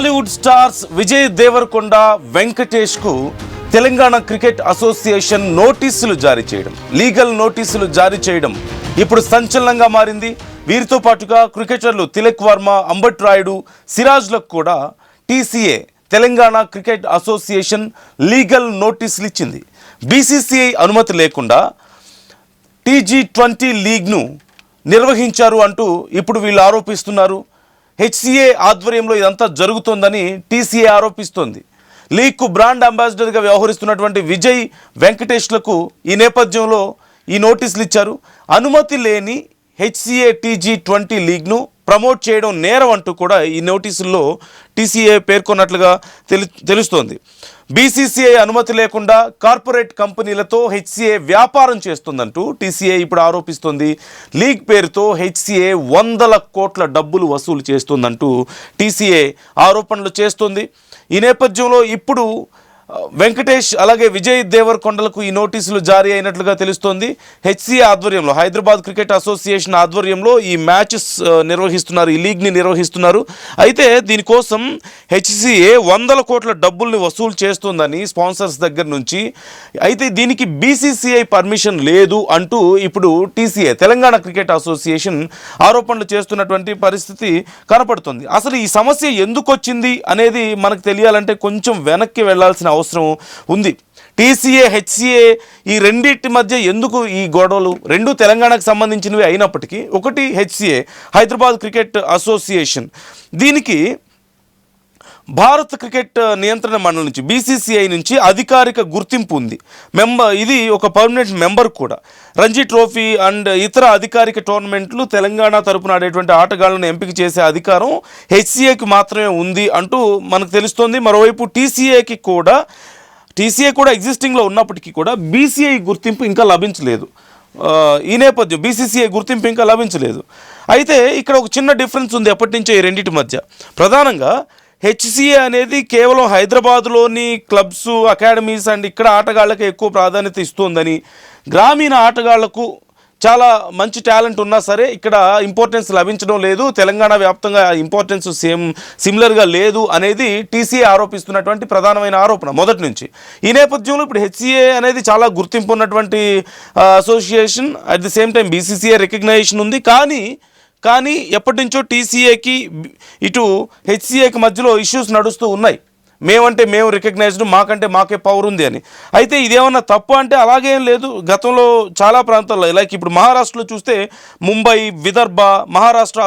Bollywood stars Vijay Devarakonda, Venkatesh కు Telangana cricket association నోటీసులు జారీ చేయడం, లీగల్ నోటీసులు జారీ చేయడం ఇప్పుడు సంచలనంగా మారింది. వీరితో పాటుగా క్రికెటర్లు తిలక్ వర్మ, అంబట్ రాయుడు, సిరాజ్లకు కూడా TCA Telangana cricket association legal నోటీసులు ఇచ్చింది. బీసీసీఐ అనుమతి లేకుండా T20 లీగ్ను నిర్వహించారు అంటూ ఇప్పుడు వీళ్ళు ఆరోపిస్తున్నారు. హెచ్సిఏ ఆధ్వర్యంలో ఇదంతా జరుగుతోందని టీసీఏ ఆరోపిస్తోంది. లీగ్కు బ్రాండ్ అంబాసిడర్గా వ్యవహరిస్తున్నటువంటి విజయ్, వెంకటేష్లకు ఈ నేపథ్యంలో ఈ నోటీసులు ఇచ్చారు. అనుమతి లేని హెచ్సిఏ T20 లీగ్ను ప్రమోట్ చేయడం నేరం అంటూ కూడా ఈ నోటీసుల్లో టీసీఏ పేర్కొన్నట్లుగా తెలుస్తోంది. బీసీసీఐ అనుమతి లేకుండా కార్పొరేట్ కంపెనీలతో హెచ్సిఏ వ్యాపారం చేస్తుందంటూ టీసీఏ ఇప్పుడు ఆరోపిస్తోంది. లీగ్ పేరుతో హెచ్సిఏ 100 కోట్ల డబ్బులు వసూలు చేస్తుందంటూ టీసీఏ ఆరోపణలు చేస్తోంది. ఈ నేపథ్యంలో ఇప్పుడు వెంకటేష్ అలాగే విజయ్ దేవరకొండలకు ఈ నోటీసులు జారీ అయినట్లుగా తెలుస్తోంది. హెచ్సిఏ ఆధ్వర్యంలో, హైదరాబాద్ క్రికెట్ అసోసియేషన్ ఆధ్వర్యంలో ఈ మ్యాచెస్ నిర్వహిస్తున్నారు, ఈ లీగ్ని నిర్వహిస్తున్నారు. అయితే దీనికోసం హెచ్సిఏ 100 కోట్ల డబ్బుల్ని వసూలు చేస్తుందని స్పాన్సర్స్ దగ్గర నుంచి. అయితే దీనికి బీసీసీఐ పర్మిషన్ లేదు అంటూ ఇప్పుడు టీసీఏ తెలంగాణ క్రికెట్ అసోసియేషన్ ఆరోపణలు చేస్తున్నటువంటి పరిస్థితి కనపడుతుంది. అసలు ఈ సమస్య ఎందుకు వచ్చింది అనేది మనకు తెలియాలంటే కొంచెం వెనక్కి వెళ్లాల్సిన అవసరం ఉంది. టీసీఏ, హెచ్సిఏ ఈ రెండింటి మధ్య ఎందుకు ఈ గొడవలు? రెండు తెలంగాణకు సంబంధించినవి అయినప్పటికీ, ఒకటి హెచ్సిఏ హైదరాబాద్ క్రికెట్ అసోసియేషన్, దీనికి భారత క్రికెట్ నియంత్రణ మండలి నుంచి, బీసీసీఐ నుంచి అధికారిక గుర్తింపు ఉంది. ఇది ఒక పర్మనెంట్ మెంబర్ కూడా. రంజీ ట్రోఫీ అండ్ ఇతర అధికారిక టోర్నమెంట్లు తెలంగాణ తరపున ఆడేటువంటి ఆటగాళ్లను ఎంపిక చేసే అధికారం హెచ్సిఏకి మాత్రమే ఉంది అంటూ మనకు తెలుస్తోంది. మరోవైపు టీసీఏ కూడా ఎగ్జిస్టింగ్లో ఉన్నప్పటికీ కూడా బీసీఐ గుర్తింపు ఇంకా లభించలేదు. ఈ నేపథ్యం బీసీసీఐ గుర్తింపు ఇంకా లభించలేదు. అయితే ఇక్కడ ఒక చిన్న డిఫరెన్స్ ఉంది ఎప్పటి నుంచో ఈ రెండింటి మధ్య. ప్రధానంగా హెచ్సిఏ అనేది కేవలం హైదరాబాద్లోని క్లబ్స్, అకాడమీస్ అండ్ ఇక్కడ ఆటగాళ్లకే ఎక్కువ ప్రాధాన్యత ఇస్తుందని, గ్రామీణ ఆటగాళ్లకు చాలా మంచి టాలెంట్ ఉన్నా సరే ఇక్కడ ఇంపార్టెన్స్ లభించడం లేదు, తెలంగాణ వ్యాప్తంగా ఇంపార్టెన్స్ సిమిలర్గా లేదు అనేది టీసీఏ ఆరోపిస్తున్నటువంటి ప్రధానమైన ఆరోపణ మొదటి నుంచి. ఈ నేపథ్యంలో ఇప్పుడు హెచ్సిఏ అనేది చాలా గుర్తింపు ఉన్నటువంటి association, at the same time BCCI recognition ఉంది. కానీ ఎప్పటి నుంచో టీసీఏకి ఇటు హెచ్సిఏకి మధ్యలో ఇష్యూస్ నడుస్తూ ఉన్నాయి. మేము రికగ్నైజ్డ్, మాకే పవర్ ఉంది అని. అయితే ఇదేమన్నా తప్పు అంటే అలాగేం లేదు. గతంలో చాలా ప్రాంతాల్లో, లైక్ ఇప్పుడు మహారాష్ట్రలో చూస్తే ముంబై, విదర్భ, మహారాష్ట్ర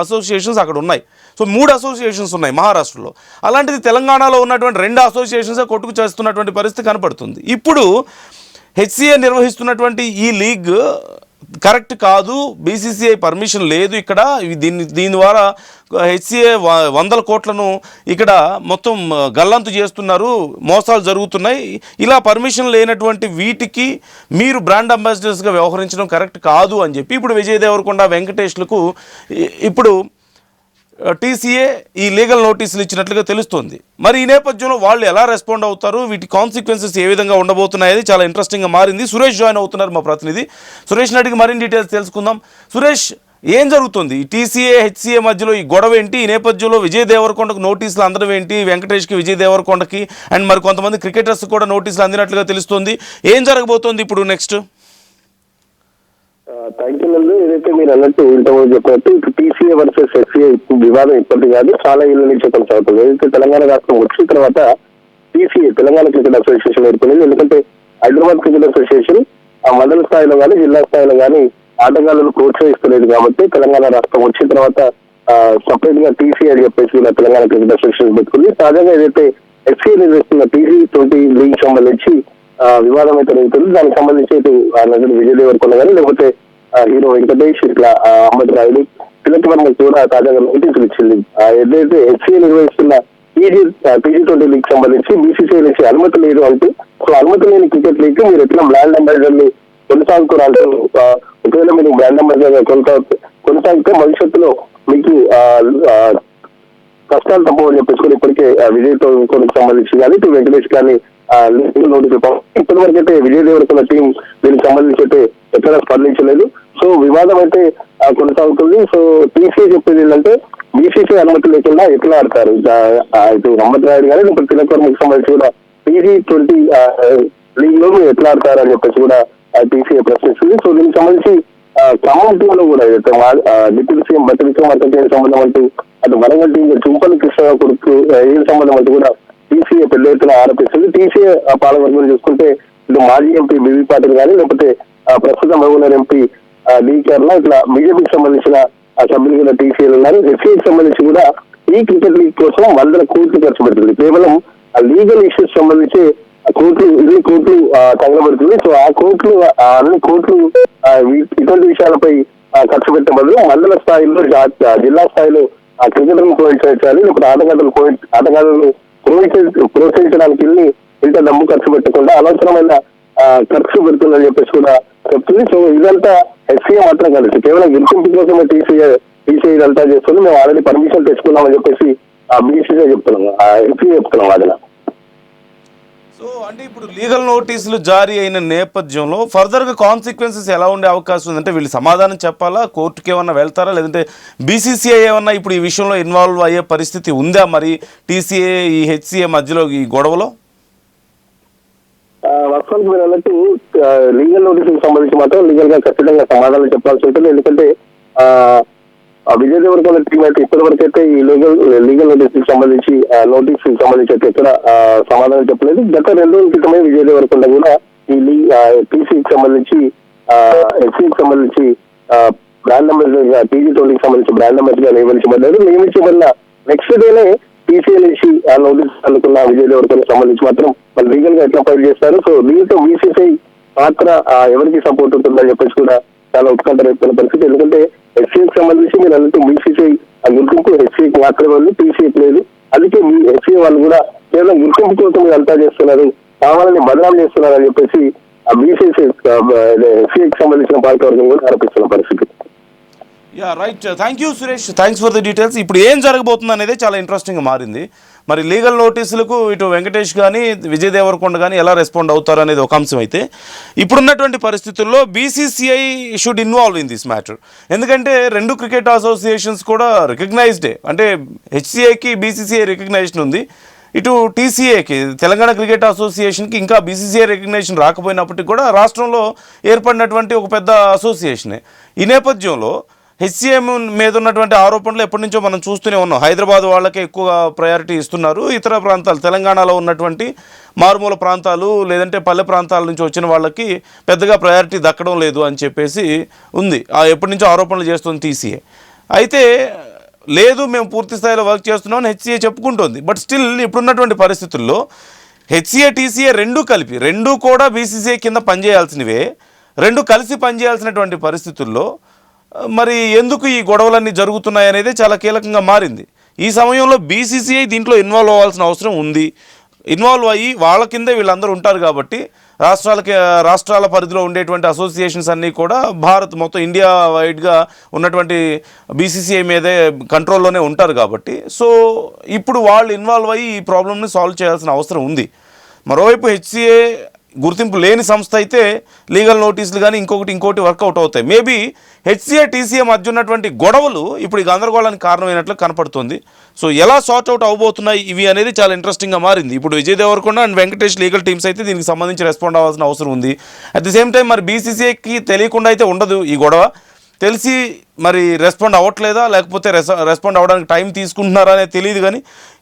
అసోసియేషన్స్ అక్కడ ఉన్నాయి. సో 3 అసోసియేషన్స్ ఉన్నాయి మహారాష్ట్రలో. అలాంటిది తెలంగాణలో ఉన్నటువంటి 2 అసోసియేషన్సే కొట్టుకు చేస్తున్నటువంటి పరిస్థితి కనపడుతుంది. ఇప్పుడు హెచ్సిఏ నిర్వహిస్తున్నటువంటి ఈ లీగ్ కరెక్ట్ కాదు, బీసీసీఐ పర్మిషన్ లేదు ఇక్కడ. దీని ద్వారా హెచ్సిఏ 100 కోట్లను ఇక్కడ మొత్తం గల్లంతు చేస్తున్నారు, మోసాలు జరుగుతున్నాయి. ఇలా పర్మిషన్ లేనటువంటి వీటికి మీరు బ్రాండ్ అంబాసిడర్స్గా వ్యవహరించడం కరెక్ట్ కాదు అని చెప్పి ఇప్పుడు విజయ్ దేవరకొండ, వెంకటేష్లకు ఇప్పుడు టీసీఏ ఈ లీగల్ నోటీసులు ఇచ్చినట్లుగా తెలుస్తోంది. మరి ఈ నేపథ్యంలో వాళ్ళు ఎలా రెస్పాండ్ అవుతారు, వీటి కాన్సిక్వెన్సెస్ ఏ విధంగా ఉండబోతున్నాయని చాలా ఇంట్రెస్టింగ్గా మారింది. సురేష్ జాయిన్ అవుతున్నారు, మా ప్రతినిధి. సురేష్ అడిగి మరిన్ని డీటెయిల్స్ తెలుసుకుందాం. సురేష్, ఏం జరుగుతుంది ఈ టీసీఏ, హెచ్సిఏ మధ్యలో ఈ గొడవ ఏంటి? ఈ నేపథ్యంలో విజయ్ దేవరకొండకు నోటీసులు అందడం ఏంటి? వెంకటేష్కి, విజయ్ దేవరకొండకి అండ్ మరి కొంతమంది క్రికెటర్స్ కూడా నోటీసులు అందినట్లుగా తెలుస్తోంది. ఏం జరగబోతోంది ఇప్పుడు నెక్స్ట్? థ్యాంక్ యూ నందు. ఏదైతే మీరు అన్నట్టు ఇంతకుముందు చెప్పినట్టు టీసీఏ వర్సెస్ హెచ్సిఏ వివాదం ఇప్పటిది కాదు, చాలా ఏళ్ళ నుంచి కొనసాగుతుంది. ఏదైతే తెలంగాణ రాష్ట్రం వచ్చిన తర్వాత టీసీఏ తెలంగాణ క్రికెట్ అసోసియేషన్ ఏర్పడింది. ఎందుకంటే హైదరాబాద్ క్రికెట్ అసోసియేషన్ ఆ మండల స్థాయిలో కానీ జిల్లా స్థాయిలో కానీ ఆటగాళ్లను ప్రోత్సహిస్తలేదు కాబట్టి తెలంగాణ రాష్ట్రం వచ్చిన తర్వాత సపరేట్ గా టీసీఏ అని చెప్పేసి ఇలా తెలంగాణ క్రికెట్ అసోసియేషన్ పెట్టుకుంది. తాజాగా ఏదైతే హెచ్సిఏ నిర్వహిస్తున్న T20 లీగ్ సంబంధించి వివాదం అయితే జరుగుతుంది. దానికి సంబంధించి ఇటు విజయ్ దేవరకొండ కానీ లేకపోతే హీరో వెంకటేష్, ఇట్లా అంబట్ రాయుడు, తిలక్ వర్మ కూడా తాజాగా నోటీసులు ఇచ్చింది. ఏదైతే హెచ్సిఏ నిర్వహిస్తున్న T20 లీగ్ సంబంధించి బీసీసీఐ నుంచి అనుమతి లేదు అంటూ, సో అనుమతి లేని క్రికెట్ లీగ్ మీరు ఎట్లా బ్రాండ్ అంబాసిడర్ ని కొనసాగుతారంటూ, ఒకవేళ మీరు బ్రాండ్ అంబాసిడర్ కొనసాగితే భవిష్యత్తులో మీకు కష్టాలు తప్పవని చెప్పేసుకుని ఇప్పటికే విజయ్ దేవరకొండకు సంబంధించి కానీ ఇటు వెంకటేష్ కానీ నోటీసులు ఇప్పటి వరకు అయితే విజయ్ దేవరకొండ టీం దీనికి సంబంధించి అయితే ఎక్కడ స్పందించలేదు. సో వివాదం అయితే కొనసాగుతుంది. సో టీసీఏ చెప్పేది ఏంటంటే బీసీసీ అనుమతి లేకుండా ఎట్లా ఆడతారు? ఇటు హమ్మద్ రాయుడు గానీ లేకపోతే తిలక్ వర్మకి సంబంధించి కూడా PG20 లీగ్ లో మీరు ఎట్లా ఆడతారు అని చెప్పేసి కూడా PCA ప్రశ్నిస్తుంది. సో దీనికి సంబంధించి ఖమ్మం టీంలో కూడా డిప్యూటీ సీఎం బట్టి విక్రమార్క సంబంధం అంటూ అటు వరంగల్ టీం చుంపల్లి కృష్ణ కొడుకు ఏం సంబంధం అంటూ కూడా PCA పెద్ద ఎత్తున ఆరోపిస్తుంది. PCA పాలవర్గం చూసుకుంటే ఇటు మాజీ ఎంపీ బివి పాటిల్ కానీ లేకపోతే ప్రస్తుతం మహబూబ్నగర్ ఎంపీ డీకేర్ల ఇట్లా బీజేపీకి సంబంధించిన సభ్యులు కూడా TCAలు ఉన్నారు. FCAకి సంబంధించి కూడా ఈ క్రికెట్ లీగ్ కోసం 100 కోట్లు ఖర్చు పెడుతుంది. కేవలం లీగల్ ఇష్యూస్ సంబంధించి ఇన్ని కోట్లు తగలబడుతుంది. సో ఆ కోట్లు అన్ని కోట్లు ఇటువంటి విషయాలపై ఖర్చు పెట్టే బదులు మండల స్థాయిలో జిల్లా స్థాయిలో క్రికెటర్ను ప్రోత్సహించాలి, లేకపోతే ఆటగాళ్లను ప్రోత్సహించడానికి ఇంత డబ్బు ఖర్చు పెట్టకుండా అనవసరమైన ఖర్చు పెడుతుందని చెప్పేసి కూడా చెప్తుంది. సో ఇదంతా FCA మాత్రం కలిసి కేవలం గుర్తింపు కోసమే TCA ఇదంతా చేస్తుంది. మేము ఆల్రెడీ పర్మిషన్ తెచ్చుకున్నామని చెప్పేసి BCCI చెప్తున్నాం, FCA చెప్తున్నాం వాదన. సో అంటే ఇప్పుడు లీగల్ నోటీసులు జారీ అయిన నేపథ్యంలో ఫర్దర్గా కాన్సిక్వెన్సెస్ ఎలా ఉండే అవకాశం ఉందంటే వీళ్ళు సమాధానం చెప్పాలా, కోర్టుకి ఏమన్నా వెళ్తారా, లేదంటే BCCI ఏమన్నా ఇప్పుడు ఈ విషయంలో ఇన్వాల్వ్ అయ్యే పరిస్థితి ఉందా మరి TCA ఈ HCA మధ్యలో ఈ గొడవలో? వాస్తవానికి మీరు అన్నట్టు లీగల్ నోటీసులకు సంబంధించి మాత్రం లీగల్ గా ఖచ్చితంగా సమాధానం చెప్పాల్సి ఉంటుంది. ఎందుకంటే విజయ్ దేవరకొండ టీం అయితే ఇప్పటి వరకు అయితే ఈ లీగల్ నోటీసులకు సంబంధించి అయితే ఎక్కడ సమాధానం చెప్పలేదు. గత 2 రోజుల క్రితమే విజయ్ దేవరకొండ కూడా ఈ TCకి సంబంధించి FCకి సంబంధించి బ్రాండ్ అంబాసిడర్ గా PG20కి సంబంధించి బ్రాండ్ అంబాసిడర్ గా నియమించబడిన నెక్స్ట్ డేనే TCA నుంచి నోటీస్ అందుకున్న విజయ్ దేవరకొండకు సంబంధించి మాత్రం వాళ్ళు లీగల్ గా ఎట్లా ఫైల్ చేస్తారు. సో దీంతో BCCI పాత్ర ఎవరికి సపోర్ట్ ఉంటుందని చెప్పేసి కూడా చాలా ఉత్కంఠ రేపుతున్న పరిస్థితి. ఎందుకంటే FCAకి సంబంధించి మీరు అన్నట్టు BCCI గుర్తింపు HCAకి మాత్రమే ఉంది, TCAకి లేదు. అందుకే FCA వాళ్ళు కూడా కేవలం గుర్తింపు కోసం అంతా చేస్తున్నారు, కావాలని బదనాలు చేస్తున్నారు అని చెప్పేసి FCAకి సంబంధించిన పార్టీ వర్గం కూడా ఆరోపిస్తున్న పరిస్థితి. Yeah right, thank you Suresh, thanks for the details. ఇప్పుడు ఏం జరగబోతుంది అనేది చాలా ఇంట్రెస్టింగ్గా మారింది. మరి లీగల్ నోటీసులకు ఇటు వెంకటేష్ కానీ విజయ్ దేవరకొండ కానీ ఎలా రెస్పాండ్ అవుతారు అనేది ఒక అంశం అయితే, ఇప్పుడున్నటువంటి పరిస్థితుల్లో BCCI should involve in this matter. ఎందుకంటే 2 క్రికెట్ అసోసియేషన్స్ కూడా రికగ్నైజ్డే, అంటే HCAకి BCCI రికగ్నైజేషన్ ఉంది, ఇటు TCAకి తెలంగాణ క్రికెట్ అసోసియేషన్కి ఇంకా BCCI రికగ్నైజేషన్ రాకపోయినప్పటికీ కూడా రాష్ట్రంలో ఏర్పడినటువంటి ఒక పెద్ద అసోసియేషనే. ఈ నేపథ్యంలో HCA మీద ఉన్నటువంటి ఆరోపణలు ఎప్పటి నుంచో మనం చూస్తూనే ఉన్నాం. హైదరాబాద్ వాళ్ళకే ఎక్కువ ప్రయారిటీ ఇస్తున్నారు, ఇతర ప్రాంతాలు తెలంగాణలో ఉన్నటువంటి మారుమూల ప్రాంతాలు లేదంటే పల్లె ప్రాంతాల నుంచి వచ్చిన వాళ్ళకి పెద్దగా ప్రయారిటీ దక్కడం లేదు అని చెప్పేసి ఉంది. ఎప్పటి నుంచో ఆరోపణలు చేస్తుంది TCA. అయితే లేదు మేము పూర్తి స్థాయిలో వర్క్ చేస్తున్నామని HCA చెప్పుకుంటోంది. బట్ స్టిల్ ఇప్పుడున్నటువంటి పరిస్థితుల్లో HCA TCA రెండు కూడా BCCI కింద పనిచేయాల్సినవే, రెండు కలిసి పనిచేయాల్సినటువంటి పరిస్థితుల్లో మరి ఎందుకు ఈ గొడవలన్నీ జరుగుతున్నాయి అనేది చాలా కీలకంగా మారింది. ఈ సమయంలో BCCI దీంట్లో ఇన్వాల్వ్ అవ్వాల్సిన అవసరం ఉంది. ఇన్వాల్వ్ అయ్యి వాళ్ళ కిందే వీళ్ళందరూ ఉంటారు కాబట్టి రాష్ట్రాల పరిధిలో ఉండేటువంటి అసోసియేషన్స్ అన్నీ కూడా భారత్ మొత్తం ఇండియా వైడ్గా ఉన్నటువంటి BCCI మీదే కంట్రోల్లోనే ఉంటారు కాబట్టి సో ఇప్పుడు వాళ్ళు ఇన్వాల్వ్ అయ్యి ఈ ప్రాబ్లమ్ని సాల్వ్ చేయాల్సిన అవసరం ఉంది. మరోవైపు HCA గుర్తింపు లేని సంస్థ అయితే లీగల్ నోటీసులు కానీ ఇంకోటి వర్కౌట్ అవుతాయి. మేబీ HCA TCA మధ్య ఉన్నటువంటి గొడవలు ఇప్పుడు ఈ గందరగోళానికి కారణమైనట్లు కనపడుతుంది. సో ఎలా సార్ట్ అవుట్ అవబోతున్నాయి ఇవి అనేది చాలా ఇంట్రెస్టింగ్గా మారింది. ఇప్పుడు Vijay Devarakonda and Venkatesh legal teams అయితే దీనికి సంబంధించి రెస్పాండ్ అవ్వాల్సిన అవసరం ఉంది. అట్ ది సేమ్ టైం మరి BCCIకి తెలియకుండా అయితే ఉండదు ఈ గొడవ. తెలిసి మరి రెస్పాండ్ అవ్వట్లేదా లేకపోతే రెస్పాండ్ అవ్వడానికి టైం తీసుకుంటున్నారా అనేది తెలియదు, కానీ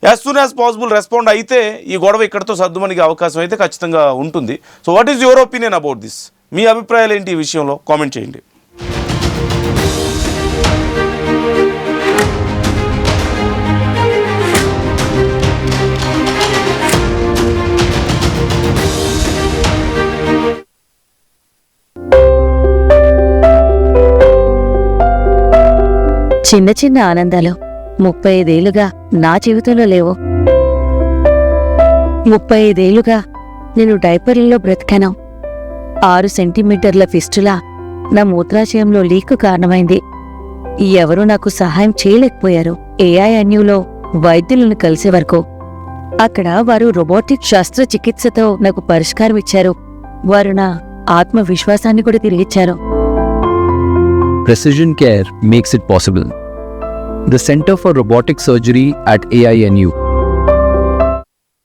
as soon as possible respond అయితే ఈ గొడవ ఇక్కడతో సర్దుమణిగే అవకాశం అయితే ఖచ్చితంగా ఉంటుంది. So what is your opinion about this? మీ అభిప్రాయాలు ఏంటి ఈ విషయంలో? కామెంట్ చేయండి. చిన్న చిన్న ఆనందాలు 35 ఏళ్లుగా నా జీవితంలో లేవు. 35 ఏళ్లుగా నేను డైపర్లలో బ్రతికాను. 6 సెంటీమీటర్ల ఫిస్టులా నా మూత్రాశయంలో లీకు కారణమైంది. ఎవరూ నాకు సహాయం చేయలేకపోయారు. AINUలో వైద్యులను కలిసే వరకు. అక్కడ వారు రోబోటిక్ శస్త్రచికిత్సతో నాకు పరిష్కారం ఇచ్చారు. వారు నా ఆత్మవిశ్వాసాన్ని కూడా తిరిగిచ్చారు. Precision care makes it possible. the Center for Robotic Surgery at AINU.